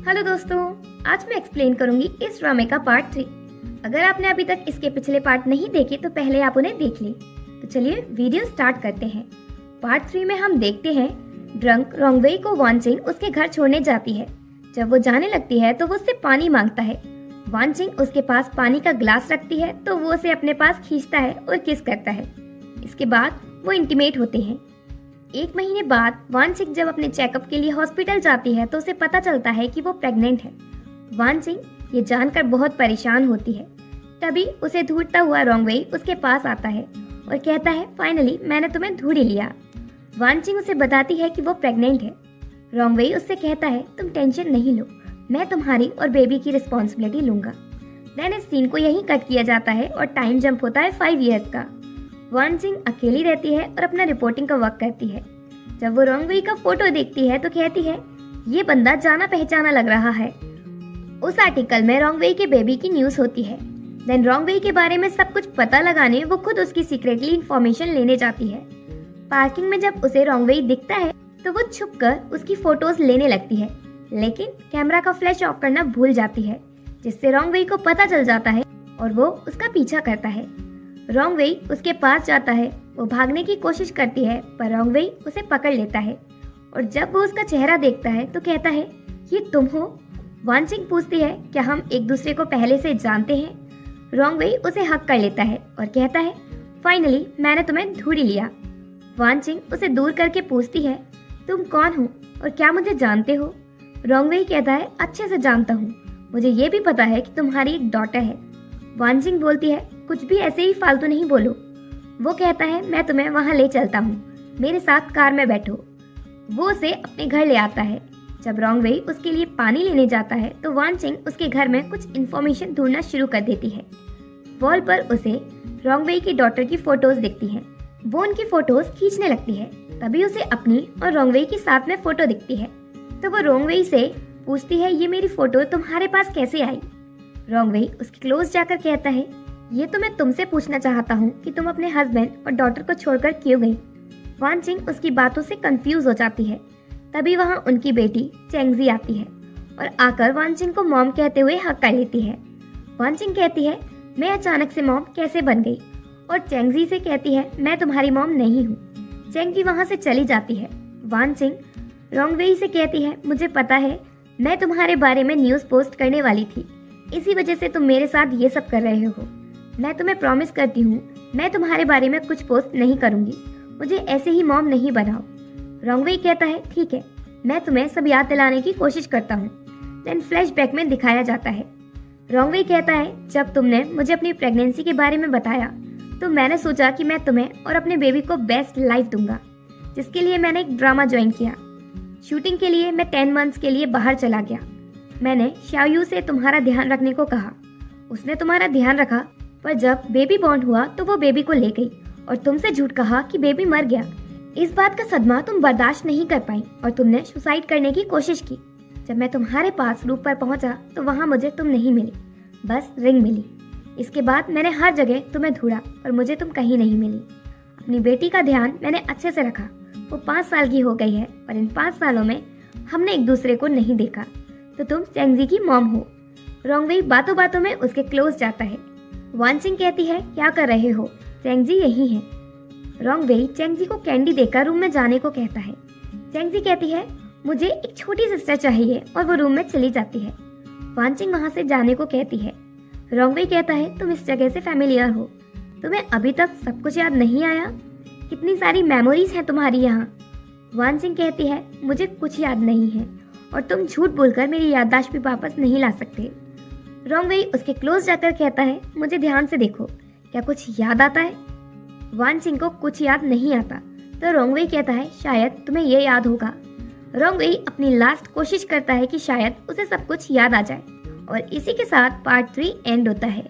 Hello दोस्तों, आज मैं एक्सप्लेन करूंगी इस ड्रामे का पार्ट 3। अगर आपने अभी तक इसके पिछले पार्ट नहीं देखे तो पहले आप उन्हें देख लें। तो चलिए वीडियो स्टार्ट करते हैं। पार्ट 3 में हम देखते हैं ड्रंक रोंगवेई को वानचिंग उसके घर छोड़ने जाती है। जब वो जाने लगती है तो वो उससे पानी मांगता है। वानचिंग उसके पास पानी का ग्लास रखती है तो वो उसे अपने पास खींचता है और किस करता है। इसके बाद वो इंटीमेट होते हैं। 1 महीने बाद वानचिंग जब अपने चेकअप के लिए हॉस्पिटल जाती है तो उसे पता चलता है कि वो प्रेग्नेंट है। वानचिंग ये जानकर बहुत परेशान होती है। तभी उसे ढूंढता हुआ रोंगवेई उसके पास आता है और कहता है, फाइनली मैंने तुम्हें ढूंढ ही लिया। वानचिंग उसे बताती है कि वो प्रेग्नेंट है। रोंगवेई उससे कहता है, तुम टेंशन नहीं लो, मैं तुम्हारी और बेबी की रिस्पॉन्सिबिलिटी लूंगा। देन इस सीन को यहीं कट किया जाता है और टाइम जंप होता है 5 इयर्स का। वानचिंग अकेली रहती है और अपना रिपोर्टिंग का वर्क करती है। जब वो रोंगवेई का फोटो देखती है तो कहती है, ये बंदा जाना पहचाना लग रहा है। उस आर्टिकल में रोंगवेई के बेबी की न्यूज़ होती है। देन रोंगवेई के बारे में सब कुछ पता लगाने वो खुद उसकी सीक्रेटली इंफॉर्मेशन लेने जाती है। पार्किंग में जब उसे रोंगवेई दिखता है तो वो छुपकर उसकी फोटोज लेने लगती है, लेकिन कैमरा का फ्लैश ऑफ करना भूल जाती है, जिससे रोंगवेई को पता चल जाता है और वो उसका पीछा करता है। रोंगवेई उसके पास जाता है। वो भागने की कोशिश करती है पर रोंगवेई उसे पकड़ लेता है और जब वो उसका चेहरा देखता है तो कहता है, ये तुम हो? वानचिंग पूछती है, क्या हम एक दूसरे को पहले से जानते हैं? रोंगवेई उसे हक कर लेता है और कहता है, फाइनली मैंने तुम्हें ढूंढ ही लिया। वानचिंग उसे दूर करके पूछती है, तुम कौन हो और क्या मुझे जानते हो? रोंगवेई कहता है, अच्छे से जानता हूँ, मुझे ये भी पता है कि तुम्हारी एक डॉटर है। वानचिंग बोलती है, कुछ भी ऐसे ही फालतू नहीं बोलो। वो कहता है, मैं तुम्हें वहाँ ले चलता हूँ, मेरे साथ कार में बैठो। वो उसे अपने घर ले आता है। जब रोंगवेई उसके लिए पानी लेने जाता है तो वानचिंग उसके घर में कुछ इन्फॉर्मेशन ढूंढना शुरू कर देती है। वॉल पर उसे रोंगवेई की डॉटर की फोटोज दिखती हैं। वो उनकी फोटोज खींचने लगती है। तभी उसे अपनी और रोंगवेई की साथ में फोटो दिखती है तो वो रोंगवेई से पूछती है, ये मेरी फोटो तुम्हारे पास कैसे आई? रोंगवेई उसके क्लोज जाकर कहता है, ये तो मैं तुमसे पूछना चाहता हूँ कि तुम अपने हस्बैंड और डॉटर को छोड़कर क्यों गई? वानचिंग उसकी बातों से कंफ्यूज हो जाती है। तभी वहाँ उनकी बेटी चेंगजी आती है और आकर वानचिंग को मॉम कहते हुए हक कर लेती है। वानचिंग कहती है, मैं अचानक से मॉम कैसे बन गई? और चेंगजी से कहती है, मैं तुम्हारी मॉम नहीं हूँ। चेंगजी वहाँ से चली जाती है। वानचिंग रोंगवेई से कहती है, मुझे पता है, मैं तुम्हारे बारे में न्यूज़ पोस्ट करने वाली थी, इसी वजह से तुम मेरे साथ ये सब कर रहे हो। मैं तुम्हें प्रॉमिस करती हूँ, मैं तुम्हारे बारे में कुछ पोस्ट नहीं करूँगी, मुझे ऐसे ही मॉम नहीं बनाओ। रोंगवेई कहता है, ठीक है, मैं तुम्हें सब याद दिलाने की कोशिश करता हूँ। देन फ्लैशबैक में दिखाया जाता है। रोंगवेई कहता है, जब तुमने मुझे अपनी प्रेगनेंसी के बारे में बताया तो मैंने सोचा कि मैं तुम्हें और अपने बेबी को बेस्ट लाइफ दूंगा, जिसके लिए मैंने एक ड्रामा ज्वाइन किया। शूटिंग के लिए मैं 10 मंथ्स के लिए बाहर चला गया। मैंने शाओयू से तुम्हारा ध्यान रखने को कहा, उसने तुम्हारा ध्यान रखा, पर जब बेबी बॉर्न हुआ तो वो बेबी को ले गई और तुमसे झूठ कहा कि बेबी मर गया। इस बात का सदमा तुम बर्दाश्त नहीं कर पाई और तुमने सुसाइड करने की कोशिश की। जब मैं तुम्हारे पास रूप पर पहुंचा तो वहां मुझे तुम नहीं मिली, बस रिंग मिली। इसके बाद मैंने हर जगह तुम्हें ढूंढा पर मुझे तुम कहीं नहीं मिली। अपनी बेटी का ध्यान मैंने अच्छे से रखा। वो 5 साल की हो गई है और इन 5 सालों में हमने एक दूसरे को नहीं देखा, तो तुम चेंगजी की मॉम हो। रोंगवेई बातों बातों में उसके क्लोज जाता है। वानचिंग कहती है, क्या कर रहे हो? चेंगजी यही है। रोंगवेई चेंगजी को कैंडी देकर रूम में जाने को कहता है। चेंगजी कहती है, मुझे एक छोटी सिस्टर चाहिए और वो रूम में चली जाती है। वानचिंग वहां से जाने को कहती है। रोंगवेई कहता है, तुम इस जगह से फैमिलियर हो, तुम्हें अभी तक सब कुछ याद नहीं आया? कितनी सारी मेमोरीज हैं तुम्हारी यहाँ। वानचिंग कहती है, मुझे कुछ याद नहीं है और तुम झूठ बोलकर मेरी याददाश्त भी वापस नहीं ला सकते। रोंगवेई उसके क्लोज जाकर कहता है, मुझे ध्यान से देखो, क्या कुछ याद आता है? वानचिंग को कुछ याद नहीं आता तो रोंगवेई कहता है, शायद तुम्हें ये याद होगा। रोंगवेई अपनी लास्ट कोशिश करता है कि शायद उसे सब कुछ याद आ जाए और इसी के साथ पार्ट 3 एंड होता है।